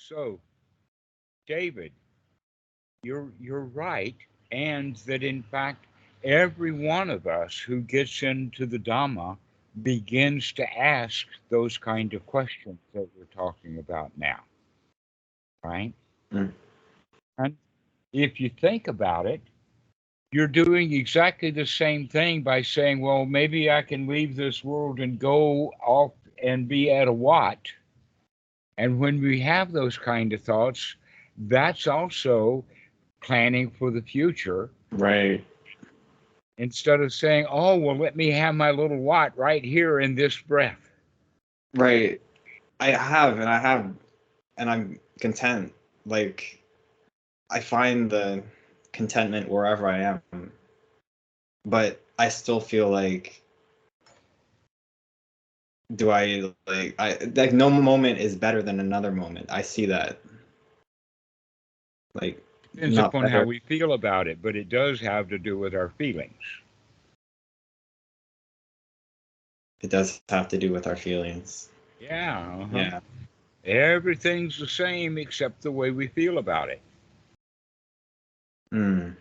So, David, you're right, and that in fact every one of us who gets into the Dhamma begins to ask those kind of questions that we're talking about now, right? Mm. And if you think about it, you're doing exactly the same thing by saying, well, maybe I can leave this world and go off and be at a Wat. And when we have those kind of thoughts, that's also planning for the future Right. instead of saying, oh, well, let me have my little Wat right here in this breath. Right. And I'm content. Like, I find the contentment wherever I am, but I still feel like, no moment is better than another moment. I see that, like, Depends not upon how better. we feel about it, but it does have to do with our feelings. It does have to do with our feelings. Yeah, uh-huh. Yeah. Everything's the same except the way we feel about it. Mm.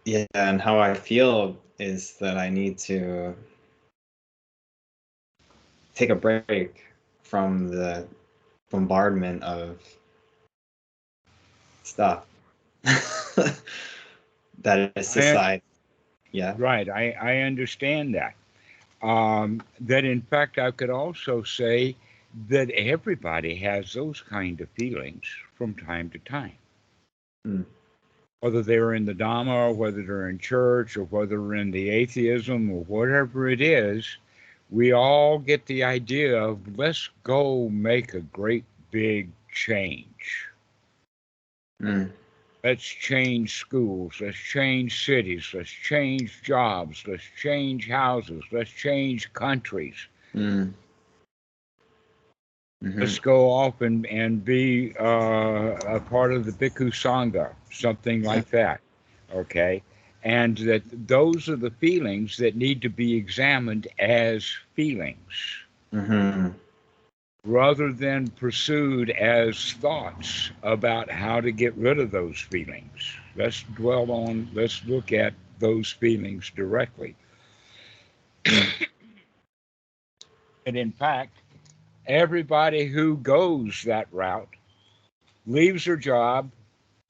Yeah, and how I feel is that I need to take a break from the bombardment of stuff that is I, society. Yeah. right, I understand that. That in fact, I could also say that everybody has those kind of feelings from time to time. Mm. Whether they're in the Dhamma, or whether they're in church, or whether they're in the atheism, or whatever it is, we all get the idea of let's go make a great big change. Mm. Let's change schools. Let's change cities. Let's change jobs. Let's change houses. Let's change countries. Mm. Mm-hmm. Let's go off and be a part of the Bhikkhu Sangha, something Yeah. like that. Okay. And that those are the feelings that need to be examined as feelings Mm-hmm. rather than pursued as thoughts about how to get rid of those feelings. Let's look at those feelings directly. Mm. And in fact, everybody who goes that route leaves their job,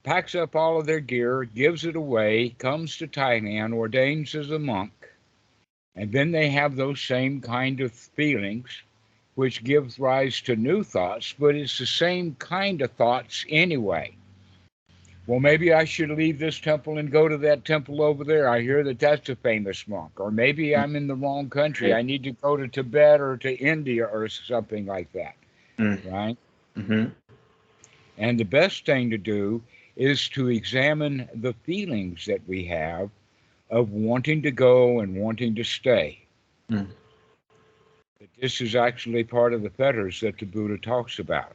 packs up all of their gear, gives it away, comes to Thailand, ordains as a monk, and then they have those same kind of feelings, which gives rise to new thoughts, but it's the same kind of thoughts anyway. Well, maybe I should leave this temple and go to that temple over there. I hear that that's a famous monk. Or maybe I'm in the wrong country. Right. I need to go to Tibet or to India or something like that, Mm. right? Mm-hmm. And the best thing to do is to examine the feelings that we have of wanting to go and wanting to stay. Mm. That this is actually part of the fetters that the Buddha talks about.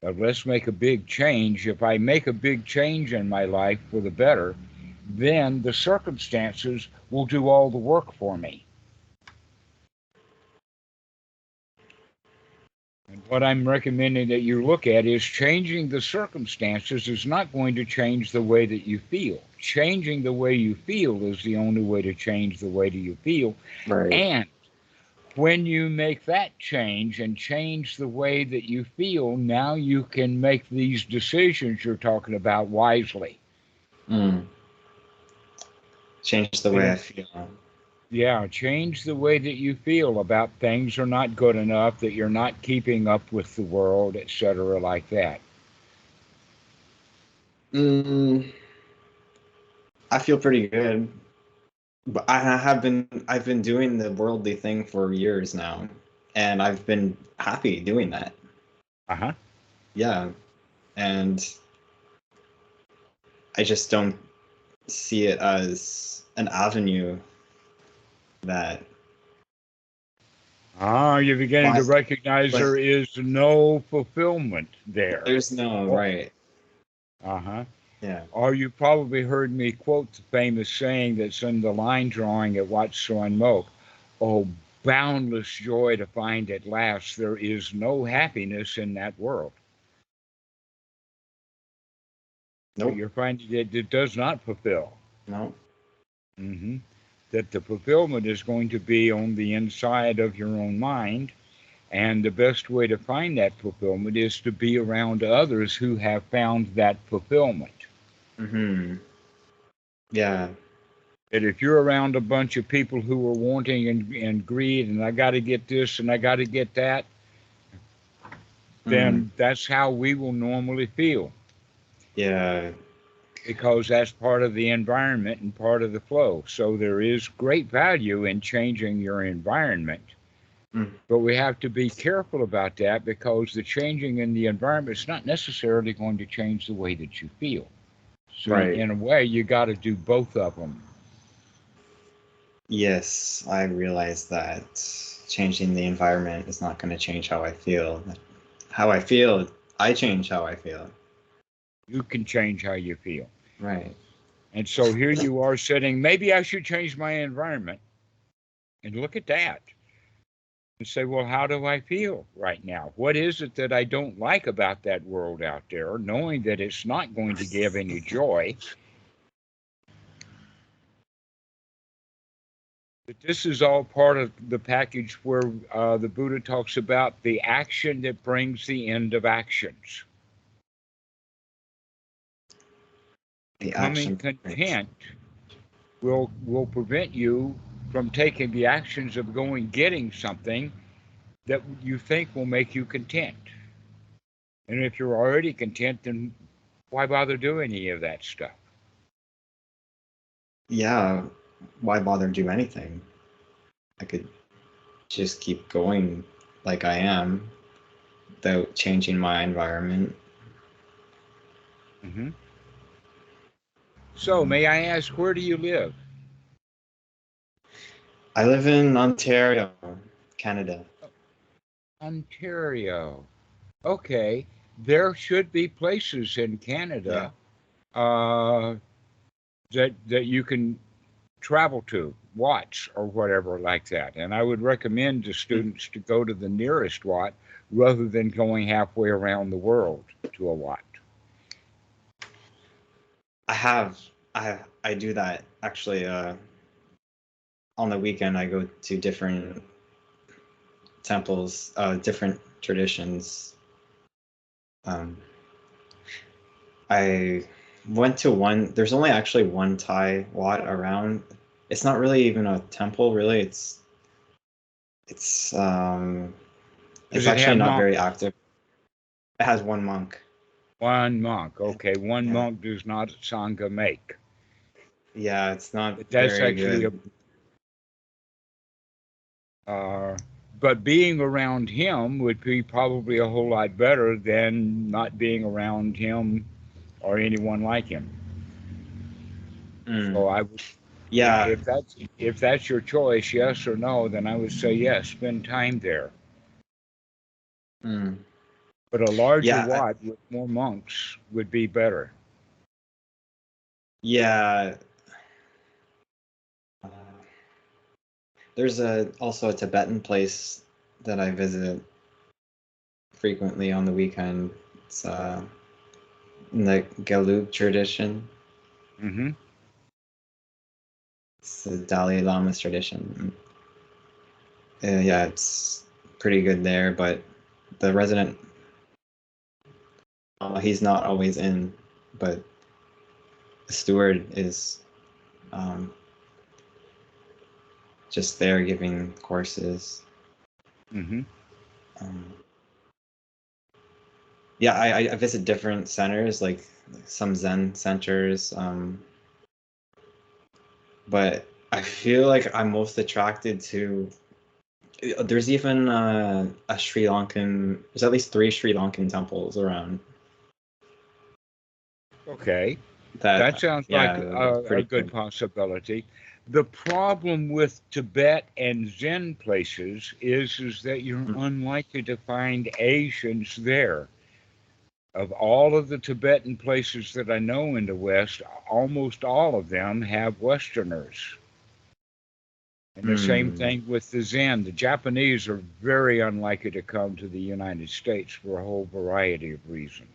Let's make a big change. If I make a big change in my life for the better, then the circumstances will do all the work for me. And what I'm recommending that you look at is changing the circumstances is not going to change the way that you feel. Changing the way you feel is the only way to change the way that you feel. Right. And when you make that change and change the way that you feel, now you can make these decisions you're talking about wisely. Mm. Change the way I And feel. yeah, change the way that you feel about things are not good enough, that you're not keeping up with the world, etc., like that. Mm. I feel pretty good, but I've been doing the worldly thing for years now, and I've been happy doing that. Uh huh. Yeah, and I just don't see it as an avenue that Ah, you're beginning to why recognize like there is no fulfillment there. there's no Oh, right. uh huh. Yeah. Or you probably heard me quote the famous saying that's in the line drawing at Wat Suan Mok. Oh, boundless joy to find at last there is no happiness in that world. Nope. You're finding that it does not fulfill. No. Hmm. That the fulfillment is going to be on the inside of your own mind. And the best way to find that fulfillment is to be around others who have found that fulfillment. Mm-hmm. Yeah. That if you're around a bunch of people who are wanting and greed, and I got to get this and I got to get that, Mm. then that's how we will normally feel, Yeah. because that's part of the environment and part of the flow. So there is great value in changing your environment. Mm. But we have to be careful about that, because the changing in the environment is not necessarily going to change the way that you feel. So Right. in a way, you got to do both of them. Yes, I realize that changing the environment is not going to change how I feel. How I feel, I change how I feel. You can change how you feel. Right. And so here you are sitting, maybe I should change my environment. And look at that. And say, well, how do I feel right now? What is it that I don't like about that world out there, knowing that it's not going to give any joy? But this is all part of the package where the Buddha talks about the action that brings the end of actions. The Becoming action. content will prevent you from taking the actions of going getting something that you think will make you content. And if you're already content, then why bother doing any of that stuff? Yeah. Why bother do anything? I could just keep going like I am without changing my environment. Mm-hmm. So, may I ask, where do you live? I live in Ontario, Canada. Ontario. Okay. There should be places in Yeah. Canada uh, that you can travel to, watch, or whatever like that. And I would recommend to students to go to the nearest Wat rather than going halfway around the world to a Wat. I do that actually. On the weekend, I go to different temples, different traditions. Um, I went to one. There's only actually one Thai Wat around. It's not really even a temple, really. It's Does it's it actually have not monk? very active. It has one monk. One monk. Okay, one Yeah, monk does not Sangha make. yeah, it's not But that's very actually a good. uh, but being around him would be probably a whole lot better than not being around him or anyone like him. Mm. So I would, Yeah. if that's your choice, yes or no, then I would say yes, spend time there. Mm. But a larger Yeah. Wat with more monks would be better. Yeah. Uh, there's also a Tibetan place that I visit frequently on the weekend. It's in the Gelug tradition. Mm-hmm. It's the Dalai Lama's tradition. Yeah, it's pretty good there, but the resident, he's not always in, but the steward is um, just there giving courses. Mm-hmm. Um, yeah, I visit different centers, like some Zen centers, but I feel like I'm most attracted to. There's even a Sri Lankan. There's at least 3 Sri Lankan temples around. Okay. That That sounds like yeah, that's a pretty good cool. possibility. The problem with Tibet and Zen places is that you're Mm. unlikely to find Asians there. Of all of the Tibetan places that I know in the West, almost all of them have Westerners. And the same thing with the Zen. The Japanese are very unlikely to come to the United States for a whole variety of reasons.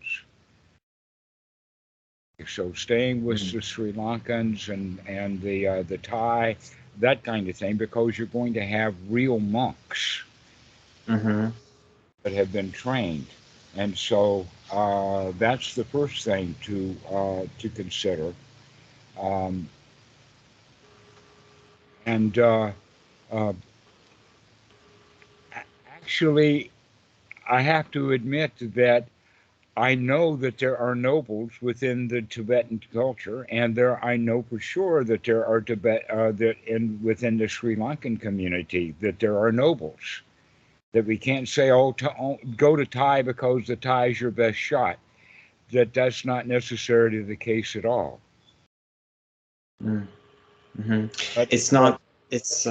So staying with the Sri Lankans and the Thai, that kind of thing, because you're going to have real monks that have been trained, and so that's the first thing to consider. Um, and actually, I have to admit that I know that there are nobles within the Tibetan culture, and I know for sure that there are within the Sri Lankan community that there are nobles. That we can't say, go to Thai because the Thai is your best shot. That's not necessarily the case at all. It's not. It's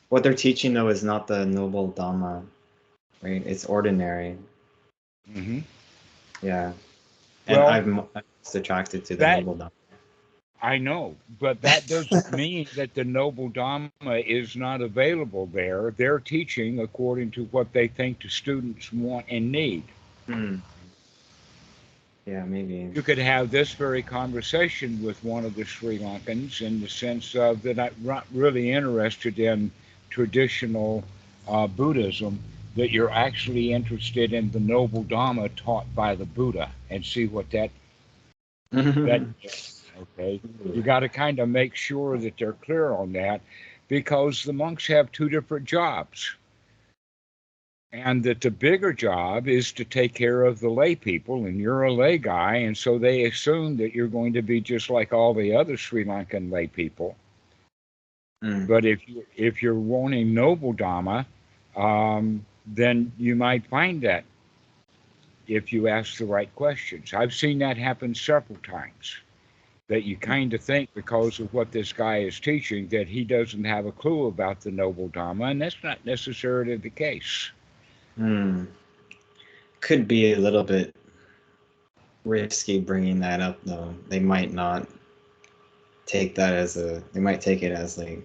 what they're teaching though is not the noble Dhamma, right? It's ordinary. Yeah. And Well, I'm attracted to the noble Dhamma. I know, but that doesn't mean that the noble Dhamma is not available there. They're teaching according to what they think the students want and need. Yeah, maybe. You could have this very conversation with one of the Sri Lankans in the sense of that I'm not really interested in traditional Buddhism, that you're actually interested in the noble Dhamma taught by the Buddha, and see what that is. Okay, you got to kind of make sure that they're clear on that, because the monks have two different jobs. And that the bigger job is to take care of the lay people, and you're a lay guy, and so they assume that you're going to be just like all the other Sri Lankan lay people. But if you're wanting noble Dhamma, then you might find that if you ask the right questions. I've seen that happen several times. That you kind of think, because of what this guy is teaching, that he doesn't have a clue about the noble Dhamma, and that's not necessarily the case. Could be a little bit risky bringing that up, though. They might not take that as they might take it as like,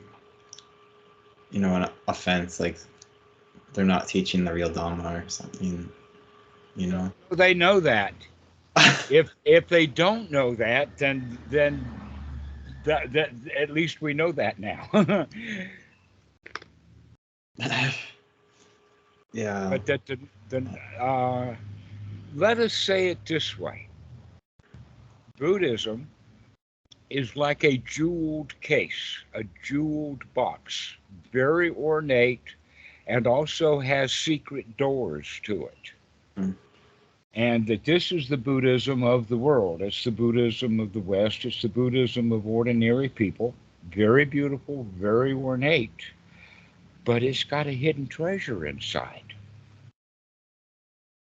an offense, like they're not teaching the real Dhamma or something, They know that. If they don't know that, then that at least we know that now. Yeah. But let us say it this way: Buddhism is like a jeweled case, a jeweled box, very ornate, and also has secret doors to it. And that this is the Buddhism of the world. It's the Buddhism of the West. It's the Buddhism of ordinary people. Very beautiful, very ornate, but it's got a hidden treasure inside.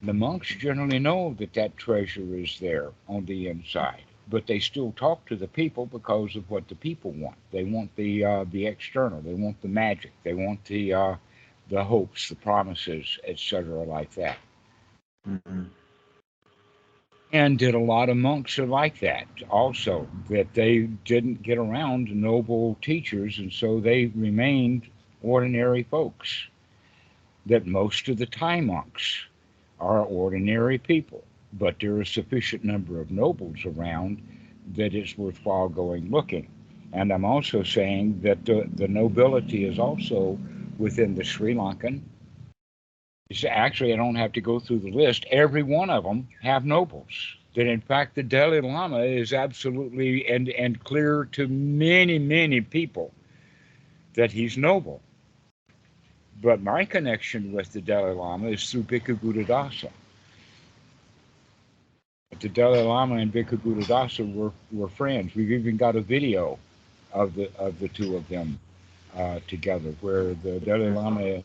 The monks generally know that that treasure is there on the inside, but they still talk to the people because of what the people want. They want the external. They want the magic. They want the hopes, the promises, etc., like that. And that a lot of monks are like that also, that they didn't get around noble teachers, and so they remained ordinary folks. That most of the Thai monks are ordinary people, but there are a sufficient number of nobles around that it's worthwhile going looking. And I'm also saying that the nobility is also within the Sri Lankan. Actually, I don't have to go through the list. Every one of them have nobles. That in fact the Dalai Lama is absolutely and clear to many, many people that he's noble. But my connection with the Dalai Lama is through Bhikkhu Buddhadasa. The Dalai Lama and Bhikkhu Buddhadasa were friends. We've even got a video of the two of them together, where the Dalai Lama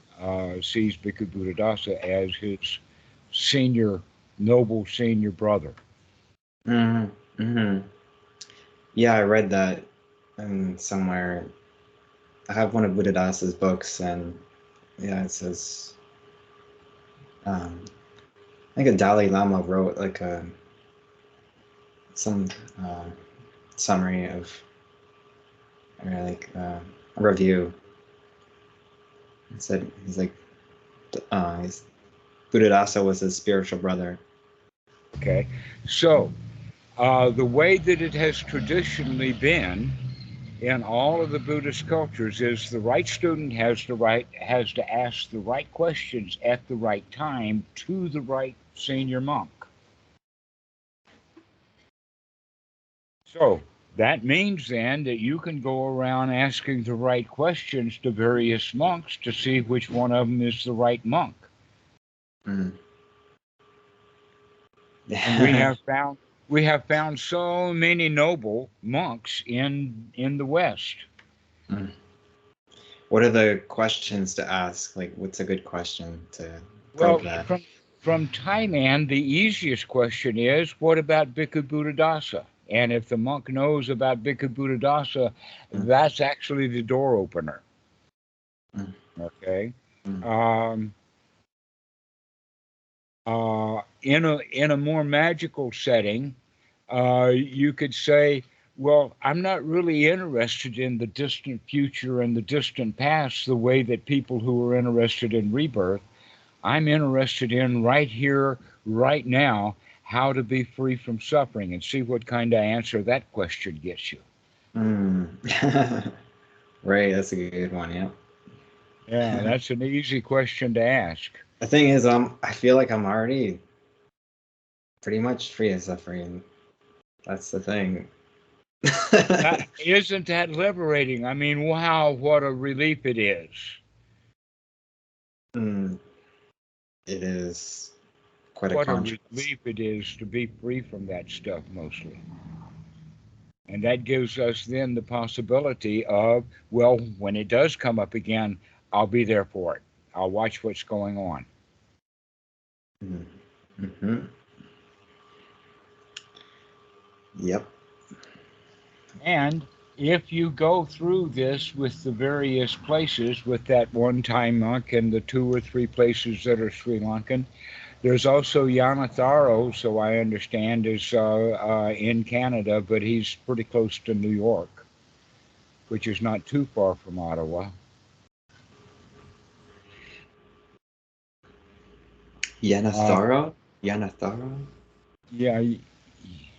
sees Bhikkhu Buddhadasa as his noble senior brother. Yeah, I read that somewhere. I have one of Buddhadasa's books, and yeah, it says, I think a Dalai Lama wrote like some summary of, or like review. He said he's like, Buddhadasa was his spiritual brother. Okay, so the way that it has traditionally been in all of the Buddhist cultures is the right student has to ask the right questions at the right time to the right senior monk. So that means then that you can go around asking the right questions to various monks to see which one of them is the right monk. Mm. And we have found so many noble monks in the West. Mm. What are the questions to ask? Like, what's a good question to Well, probe that? from Thailand, the easiest question is, what about Bhikkhu Buddhadasa? And if the monk knows about Bhikkhu Buddhadasa, Mm. that's actually the door opener. Mm. Okay. Mm. Um, in a more magical setting, you could say, well, I'm not really interested in the distant future and the distant past the way that people who are interested in rebirth. I'm interested in right here, right now, how to be free from suffering, and see what kind of answer that question gets you. Mm. Right, that's a good one. Yeah. Yeah, that's an easy question to ask. The thing is, I feel like I'm already pretty much free of suffering. That's the thing. Isn't that liberating? I mean, wow, what a relief it is. Mm, it is quite a What a contrast. relief it is to be free from that stuff mostly. And that gives us then the possibility of, well, when it does come up again, I'll be there for it. I'll watch what's going on. Mm. Mm-hmm. Yep. And if you go through this with the various places, with that one Thai monk and the 2 or 3 places that are Sri Lankan, there's also Yanatharo, so I understand, is in Canada, but he's pretty close to New York, which is not too far from Ottawa. Uh, Yanathara? Yanathara? yeah,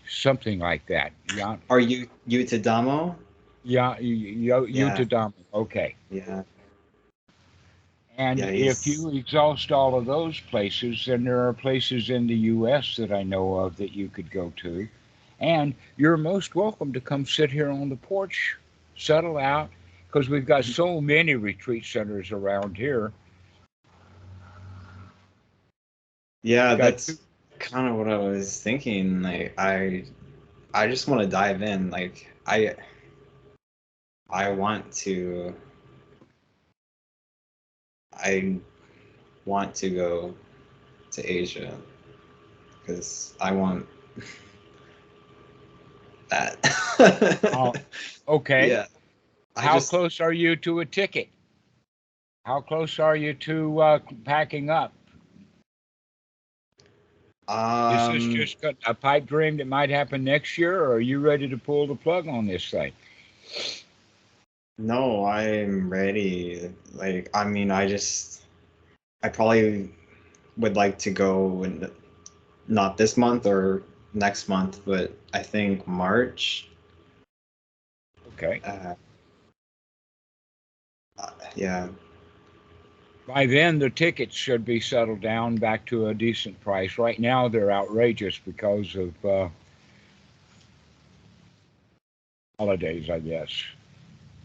something like that. Yeah, Are you to Dhammo? yeah, Yeah. Utadama. Okay. Yeah. And Yeah, if he's you exhaust all of those places, then there are places in the U.S. that I know of that you could go to. And you're most welcome to come sit here on the porch, settle out, because we've got so many retreat centers around here. yeah, We've got two. that's kind of what I was thinking. Like I just want to dive in. Like I want to I want to go to Asia because I want Oh, that. okay. Yeah, I How just close are you to a ticket? How close are you to packing up? Is this um just a pipe dream that might happen next year, or are you ready to pull the plug on this thing? no, I'm ready. Like I mean, I probably would like to go in not this month or next month, but I think March. Okay. Uh, yeah. By then, the tickets should be settled down back to a decent price. Right now, they're outrageous because of holidays, I guess.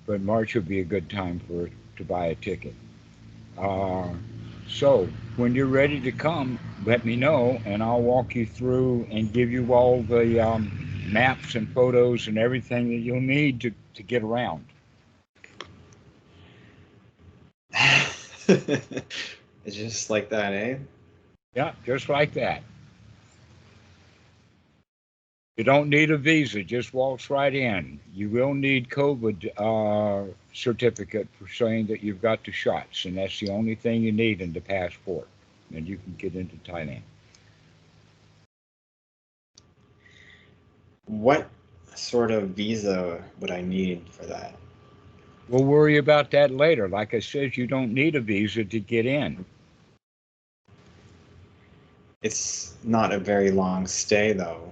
But March would be a good time to buy a ticket. Uh, so, when you're ready to come, let me know, and I'll walk you through and give you all the maps and photos and everything that you'll need to get around. It's just like that, eh? Yeah, just like that. You don't need a visa, just walks right in. You will need COVID certificate for saying that you've got the shots, and that's the only thing you need in the passport, and you can get into Thailand. What sort of visa would I need for that? We'll worry about that later. Like I said, you don't need a visa to get in. It's not a very long stay, though,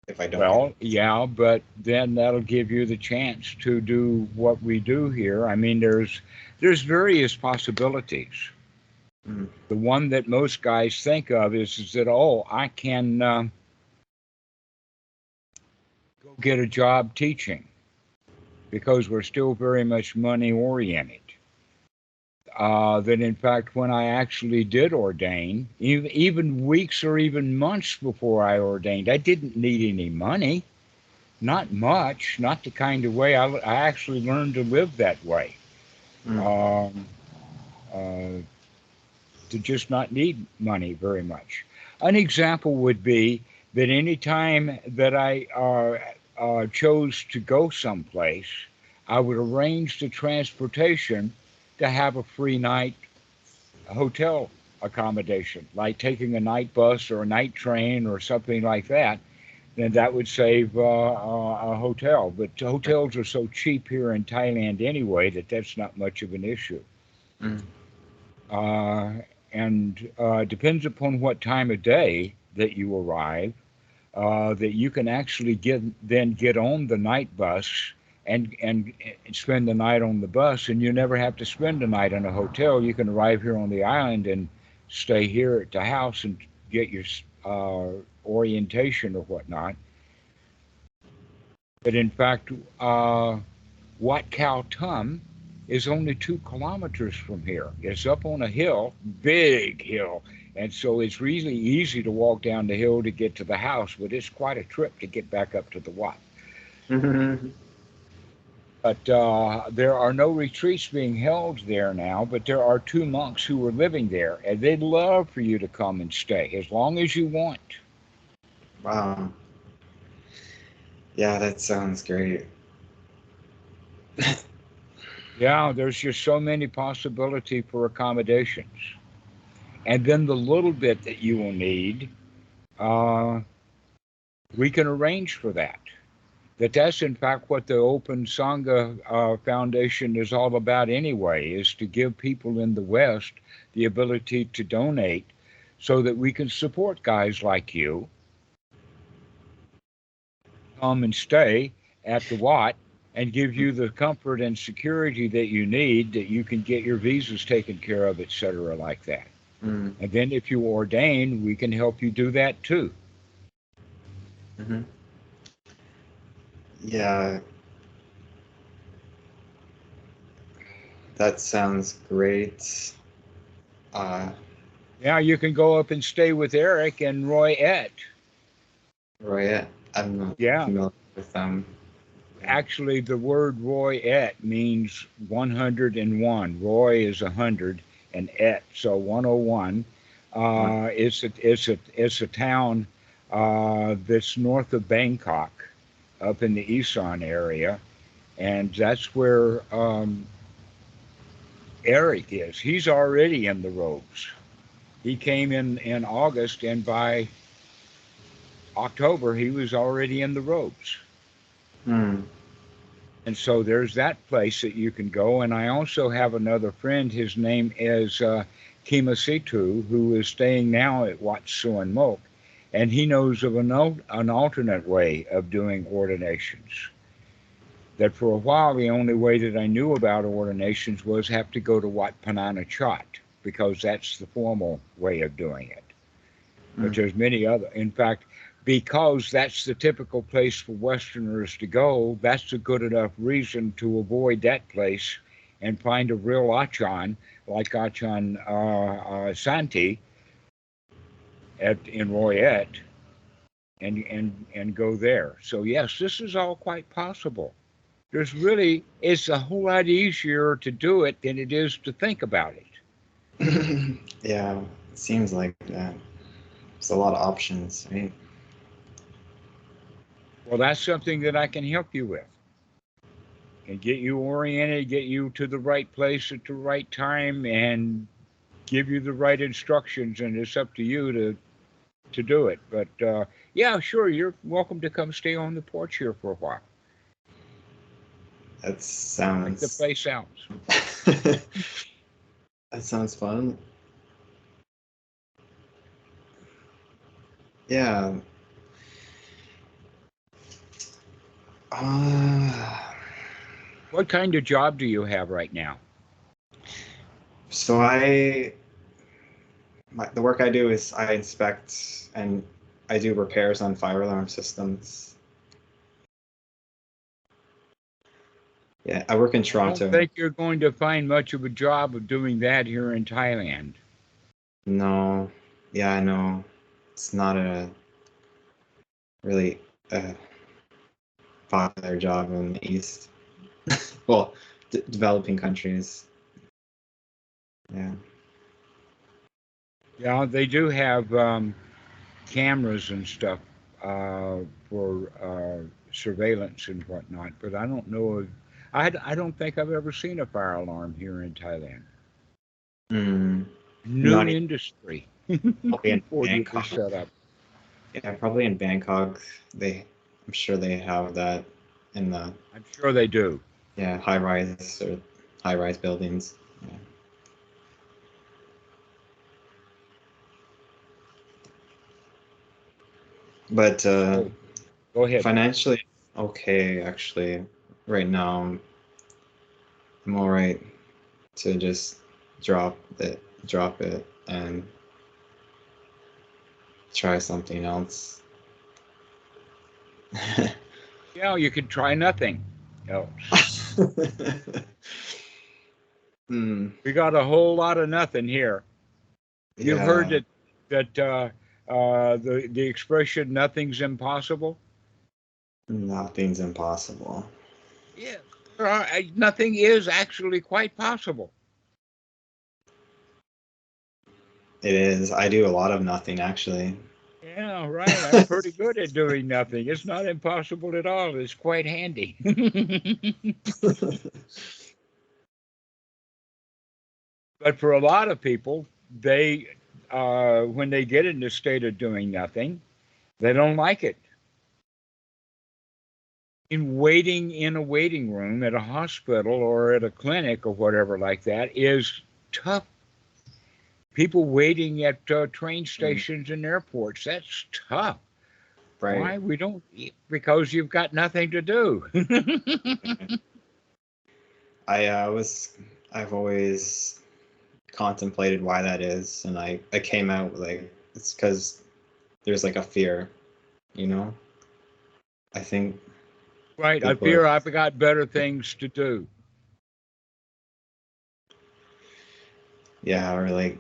if I don't get Well, yeah, but then that'll give you the chance to do what we do here. I mean, there's various possibilities. Mm. The one that most guys think of is that, oh, I can go get a job teaching because we're still very much money oriented. That in fact, when I actually did ordain, even weeks or even months before I ordained, I didn't need any money. Not much, not the kind of way I actually learned to live that way. Mm. Um, uh, to just not need money very much. An example would be that any time that I chose to go someplace, I would arrange the transportation to have a free night hotel accommodation, like taking a night bus or a night train or something like that. Then that would save a hotel. But hotels are so cheap here in Thailand anyway that that's not much of an issue. Mm. Uh, and depends upon what time of day that you arrive, that you can actually get on the night bus and spend the night on the bus, and you never have to spend the night in a hotel. You can arrive here on the island and stay here at the house and get your orientation or whatnot. But in fact, Wat Khao Tum is only 2 kilometers from here. It's up on a hill, big hill, and so it's really easy to walk down the hill to get to the house, but it's quite a trip to get back up to the Wat. Mm. But there are no retreats being held there now, but there are 2 monks who are living there, and they'd love for you to come and stay as long as you want. Wow. Yeah, that sounds great. Yeah, there's just so many possibility for accommodations. And then the little bit that you will need, uh, we can arrange for that. That's in fact what the Open Sangha Foundation is all about anyway, is to give people in the West the ability to donate so that we can support guys like you, come and stay at the Wat and give you the comfort and security that you need, that you can get your visas taken care of, etc., like that. Mm. And then if you ordain, we can help you do that too. Mm-hmm. Yeah, that sounds great. Uh, Yeah, you can go up and stay with Eric and Roy Et. Roy, I'm not Yeah, familiar with them. actually, the word Roy Et means 101. Roy is 100, and Et, so 101. One. It's a town that's north of Bangkok, up in the Isan area, and that's where Eric is. He's already in the robes. He came in August, and by October he was already in the robes. Mm. And so there's that place that you can go. And I also have another friend. His name is Kimasitu, who is staying now at Wat Suan Mok. And he knows of an alternate way of doing ordinations. That for a while, the only way that I knew about ordinations was have to go to Wat Panana Chot, because that's the formal way of doing it. But Mm. there's many other. In fact, because that's the typical place for Westerners to go, that's a good enough reason to avoid that place and find a real Achan like Achan Santi in Royette and go there. So yes, this is all quite possible. It's a whole lot easier to do it than it is to think about it. Yeah, it seems like that. There's a lot of options, right? Well, that's something that I can help you with. And get you oriented, get you to the right place at the right time, and give you the right instructions. And it's up to you to do it. But yeah, sure, you're welcome to come stay on the porch here for a while. That like the sounds. place sounds. That sounds fun. Yeah. Uh, What kind of job do you have right now? so the work I do is I inspect and I do repairs on fire alarm systems. Yeah, I work in I don't Toronto. think you're going to find much of a job of doing that here in Thailand. No, yeah, I know. It's not a really popular job in the East. Well, developing countries. Yeah. Yeah, they do have cameras and stuff for surveillance and whatnot, but I don't know. I don't think I've ever seen a fire alarm here in Thailand. Mm, New not even industry probably in for you to Bangkok. set up. Yeah, probably in Bangkok. I'm sure they have that in the I'm sure they do. high rise buildings. Yeah. But So go ahead. financially, okay, actually, right now I'm all right to just drop it, and try something else. Yeah, you could try nothing else. Hmm. We got a whole lot of nothing here. You've heard Yeah, that the expression "nothing's impossible." nothing's impossible. Yes, nothing is actually quite possible. It is. I do a lot of nothing actually. Yeah, right. I'm pretty good at doing nothing. It's not impossible at all. It's quite handy. But for a lot of people, they when they get in the state of doing nothing, they don't like it. In waiting in a waiting room at a hospital or at a clinic or whatever like that is tough. People waiting at train Mm, stations and airports, that's tough. right. Why? We don't, because you've got nothing to do. I was I've always contemplated why that is, and I came out with, like, it's because there's like a fear, you know. I think Right. I people are, fear I've got better things to do. yeah, or like,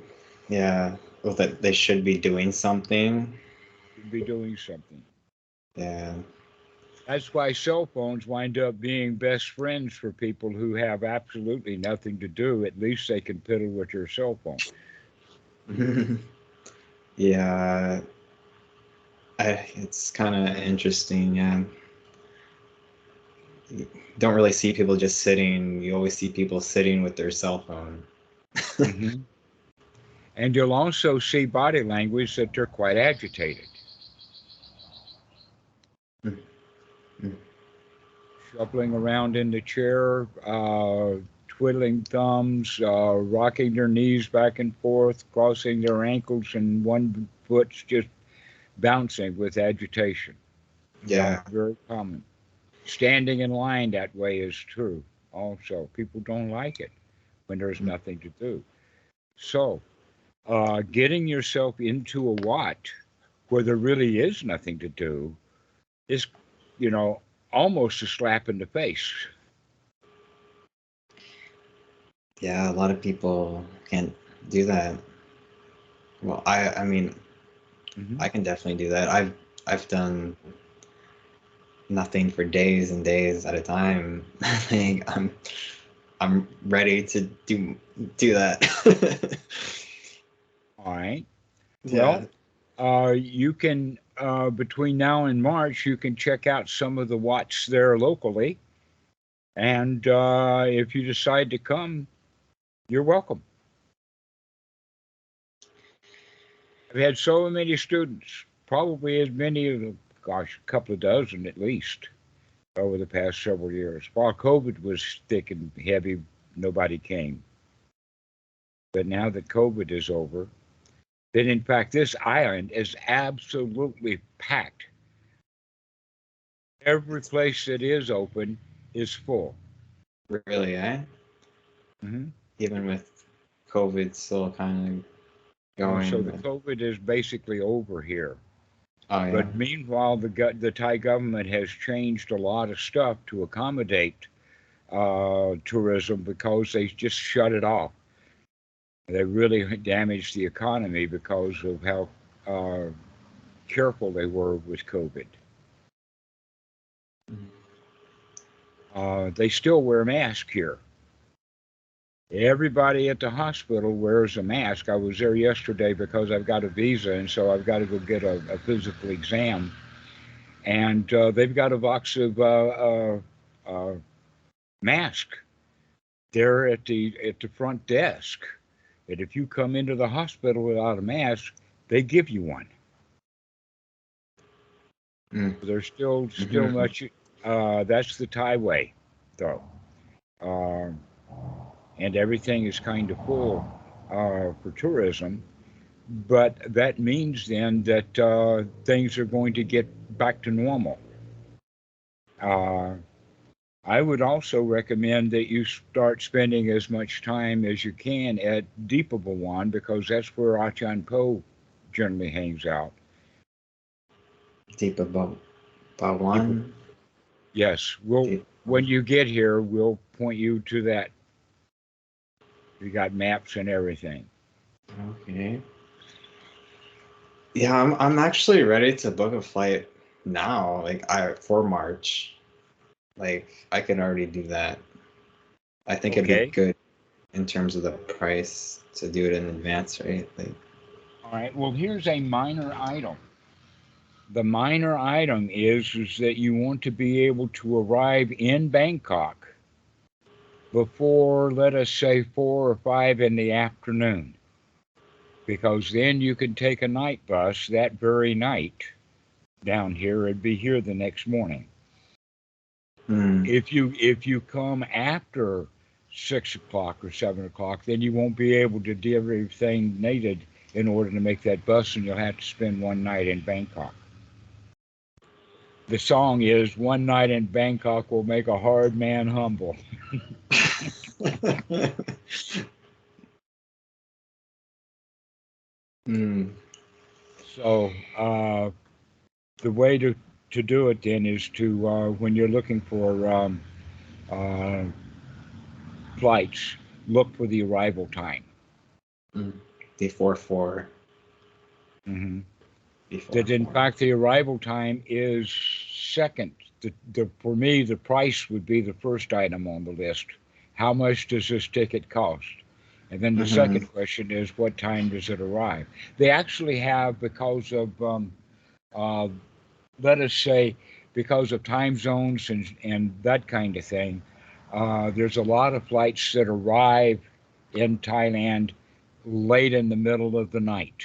yeah, well, that they should be doing something. Should be doing something. Yeah. That's why cell phones wind up being best friends for people who have absolutely nothing to do. At least they can piddle with your cell phone. Yeah, it's kind of interesting. Yeah, you don't really see people just sitting. You always see people sitting with their cell phone. Hmm. And you'll also see body language that they're quite agitated, shuffling around in the chair, twiddling thumbs, rocking their knees back and forth, crossing their ankles, and one foot's just bouncing with agitation. Yeah, Yeah. very common. Standing in line that way is true. Also, people don't like it when there's nothing to do. So, getting yourself into a what where there really is nothing to do is, you know, almost a slap in the face. Yeah, a lot of people can't do that. Well, I mean, Hmm. I can definitely do that. I've done nothing for days and days at a time. Like, I'm ready to do that. All right. Yeah. Well, you can, between now and March, you can check out some of the watts there locally. And if you decide to come, you're welcome. I've had so many students, probably as many as, gosh, a couple of dozen at least, over the past several years. While COVID was thick and heavy, nobody came. But now that COVID is over, then in fact, this island is absolutely packed. Every place that is open is full. Really, eh? Hmm. Even with COVID still kind of So going. the COVID is basically over here. Oh yeah. But meanwhile, the Thai government has changed a lot of stuff to accommodate tourism because they just shut it off. They really damaged the economy because of how uh, careful they were with COVID. They still wear masks here. Everybody at the hospital wears a mask. I was there yesterday because I've got a visa, and so I've got to go get a physical exam. And they've got a box of mask there at the front desk. And if you come into the hospital without a mask, they give you one. Mm. There's still Mm-hmm. much. That's the Thai way, though, uh, and everything is kind of full for tourism. But that means then that things are going to get back to normal. Uh, I would also recommend that you start spending as much time as you can at Deepabawan because that's where Achan Po generally hangs out. Deep above Deepa, one. yes, Deep. when you get here, we'll point you to that. We got maps and everything. Okay. Yeah, I'm actually ready to book a flight now, like for March. Like I can already do that. I think it'd be Okay. good in terms of the price to do it in advance, right? Like, All right. Well, here's a minor item. The minor item is that you want to be able to arrive in Bangkok before, let us say, 4 or 5 in the afternoon, because then you can take a night bus that very night down here and be here the next morning. hmm. If you come after 6 o'clock or 7 o'clock, then you won't be able to do everything needed in order to make that bus, and you'll have to spend one night in Bangkok. The song is "One Night in Bangkok Will Make a Hard Man Humble." Hmm. So the way to do it then is to when you're looking for uh, flights, look for the arrival time. Mm. Before four. Hmm. Before That in four. fact the arrival time is second. For me, the price would be the first item on the list. How much does this ticket cost? And then the Mm-hmm. second question is, what time does it arrive? They actually have, because of, uh, let us say, because of time zones and that kind of thing, there's a lot of flights that arrive in Thailand late in the middle of the night.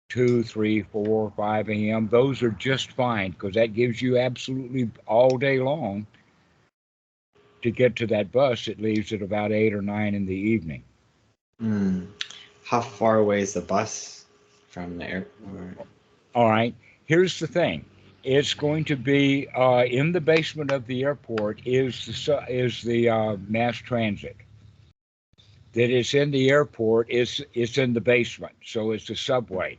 2, 3, 4, 5 a.m. Those are just fine because that gives you absolutely all day long to get to that bus. It leaves at about 8 or 9 in the evening. Mm. How far away is the bus from the airport? All right. Here's the thing. It's going to be in the basement of the airport is the mass transit. That is in the airport is it's in the basement, so it's the subway.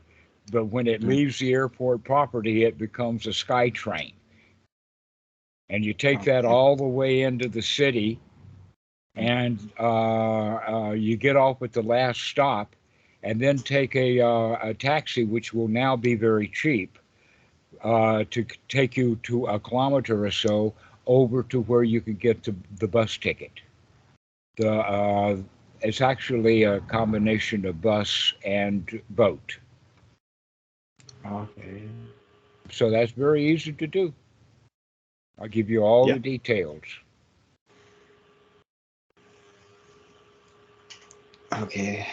But when it Mm. leaves the airport property, it becomes a sky train, and you take that Okay. all the way into the city, and you get off at the last stop, and then take a taxi, which will now be very cheap, to take you to a kilometer or so over to where you can get the bus ticket. It's actually a combination of bus and boat, Okay. so that's very easy to do. I'll give you all Yeah. the details. Okay.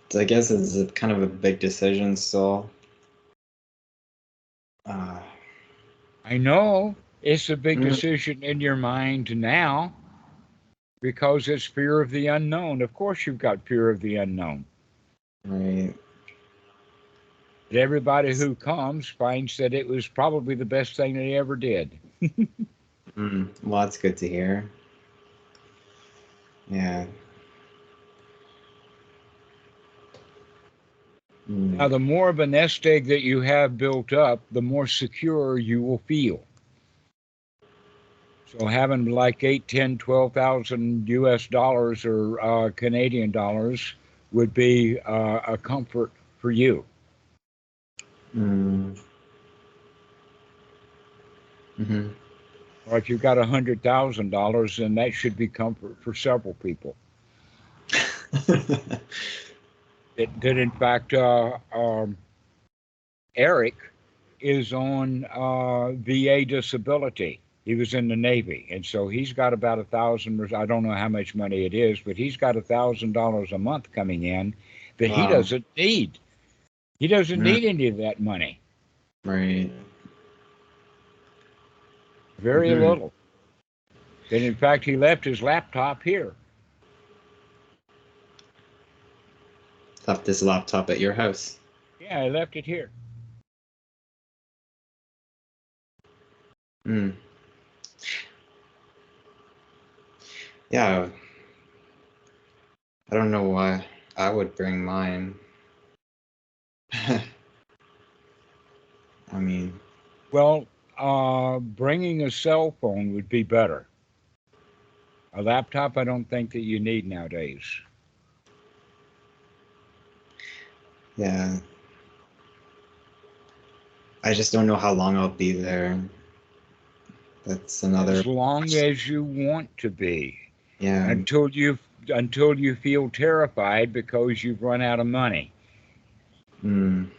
So I guess it's a kind of a big decision still. Uh, I know it's a big Mm, decision in your mind now because it's fear of the unknown. Of course, you've got fear of the unknown. right. But everybody who comes finds that it was probably the best thing they ever did. Well, that's good to hear. Yeah. Now, Mm. the more of a nest egg that you have built up, the more secure you will feel. So having like 8, 10, 12,000 US dollars or Canadian dollars would be a comfort for you. Mm. Hmm. Or if you've got $100,000, then that should be comfort for several people. That in fact, Eric is on VA disability. He was in the Navy, and so he's got about 1,000. I don't know how much money it is, but he's got $1,000 a month coming in that he Wow. doesn't need. He doesn't Mm. need any of that money. Right. Very Hmm. little. And in fact, he left his laptop here. Left this laptop at your house. Yeah, I left it here. Mm. Yeah. I don't know why I would bring mine. I mean, Well, bringing a cell phone would be better. A laptop, I don't think that you need nowadays. yeah. I just don't know how long I'll be there. That's another As long question. as you want to be, Yeah. until you feel terrified because you've run out of money. Mm.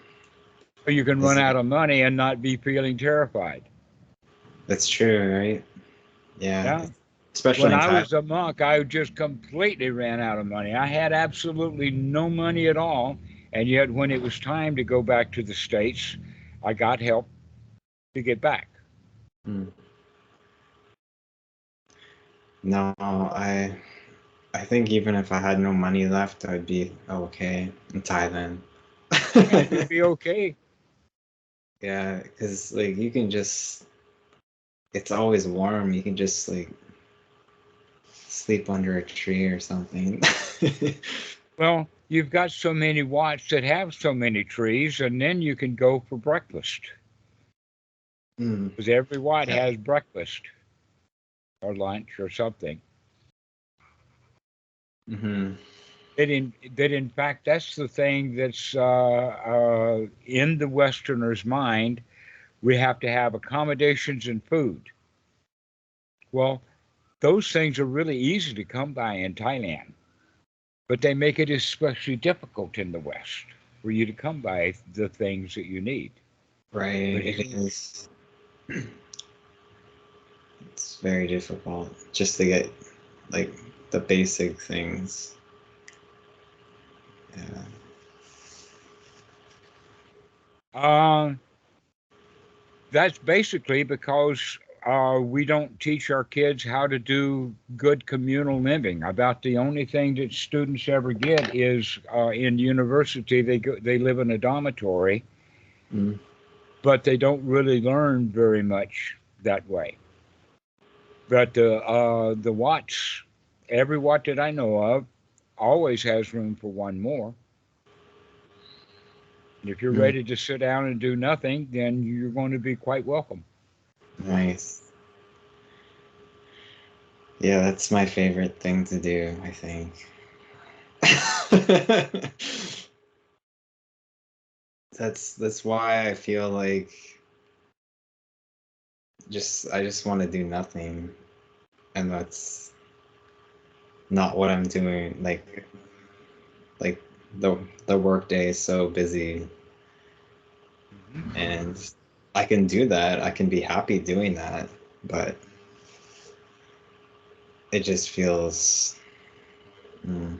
Or you can Is run it? out of money and not be feeling terrified. That's true, right? Yeah. Yeah. Especially When in I Thailand. was a monk, I just completely ran out of money. I had absolutely no money at all. And yet, when it was time to go back to the States, I got help to get back. Mm. No, I think even if I had no money left, I'd be okay in Thailand. Yeah, you'd be okay. Yeah, because like you can just, it's always warm. You can just like sleep under a tree or something. Well, you've got so many watts that have so many trees, and then you can go for breakfast Mm, because every watt yeah. has breakfast or lunch or something. Hmm. That in fact, that's the thing that's in the Westerner's mind. We have to have accommodations and food. Well, those things are really easy to come by in Thailand, but they make it especially difficult in the West for you to come by the things that you need. Right, But it is. It's very difficult just to get like the basic things. Yeah. uh, that's basically because we don't teach our kids how to do good communal living. About the only thing that students ever get is in university they live in a dormitory, Mm, but they don't really learn very much that way. But the watts, every watt that I know of, always has room for one more. And if you're mm, ready to sit down and do nothing, then you're going to be quite welcome. nice. Yeah, that's my favorite thing to do, I think. That's why I feel like I just want to do nothing, and that's not what I'm doing. Like the work day is so busy, Mhm. and I can do that. I can be happy doing that, but it just feels mm,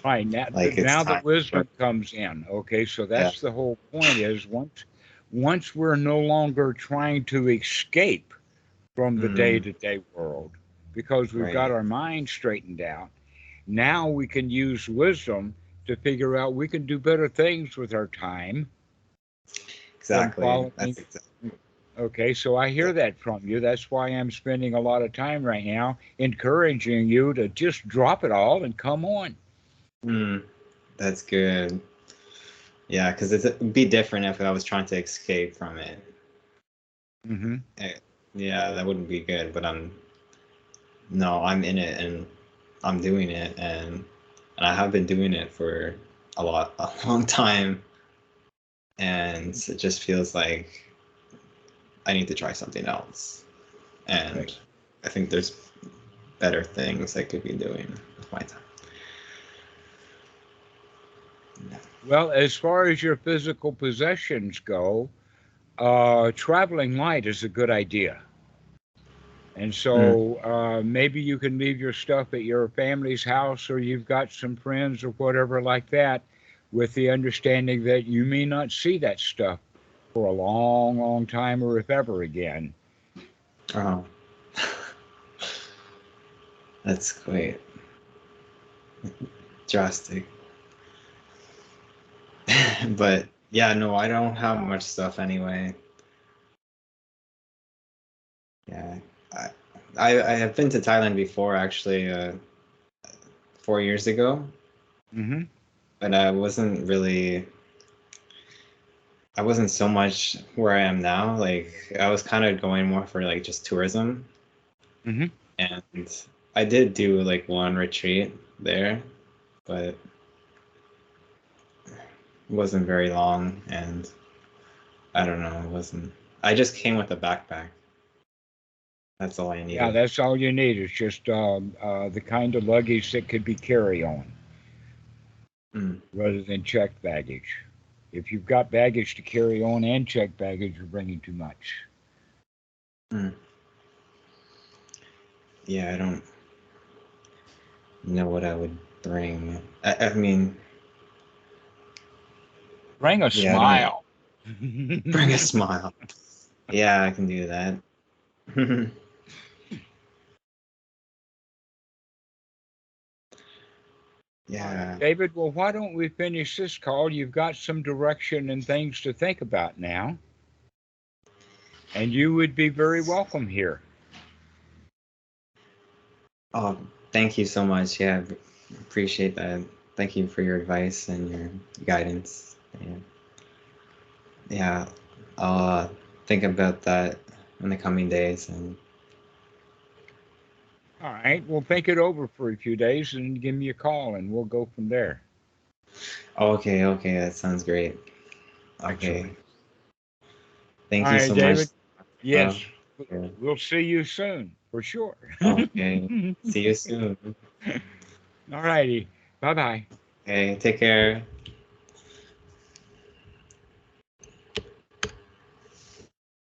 Right now, like it's now the time for wisdom comes in. Okay, so yeah. that's the whole point. Is once we're no longer trying to escape from the Mm, day-to-day world because we've got right. our mind straightened out. Now we can use wisdom to figure out we can do better things with our time than Exactly. following. That's exactly. Okay, so I hear that from you. That's why I'm spending a lot of time right now encouraging you to just drop it all and come on. Mm, that's good. Yeah, because it'd be different if I was trying to escape from it. Hmm. Eh, Yeah, that wouldn't be good. But no, I'm in it and I'm doing it, and I have been doing it for a long time, and it just feels like I need to try something else. Right. And I think there's better things I could be doing with my time. Well, as far as your physical possessions go, traveling light is a good idea. And Mm. so maybe you can leave your stuff at your family's house, or you've got some friends or whatever like that, with the understanding that you may not see that stuff for a long, long time, or if ever again. Oh, that's quite drastic. But yeah, no, I don't have much stuff anyway. Yeah, I I have been to Thailand before actually, 4 years ago, Hmm. but I wasn't so much where I am now. Like I was kind of going more for like just tourism, Hmm. and I did do like one retreat there, but it wasn't very long, and I don't know, it wasn't. I just came with a backpack. That's all I Yeah, needed. that's all you need is just the kind of luggage that could be carry on Mm, rather than checked baggage. If you've got baggage to carry on and checked baggage, you're bringing too much. mm. Yeah, I don't know what I would bring. I mean, Bring a yeah, I don't smile. bring a smile. Yeah, I can do that. All right, Yeah. David. Well, why don't we finish this call? You've got some direction and things to think about now, and you would be very welcome here. Oh, thank you so much. Yeah, appreciate that. Thank you for your advice and your guidance. Yeah, I'll think about that in the coming days. And All right. Well, think it over for a few days and give me a call, and we'll go from there. okay, okay, that sounds great. Excellent. Okay, All thank you right, so much. David. Uh, Yes, yeah. we'll see you soon for sure. Okay, see you soon. All righty. Bye bye. Okay, take care.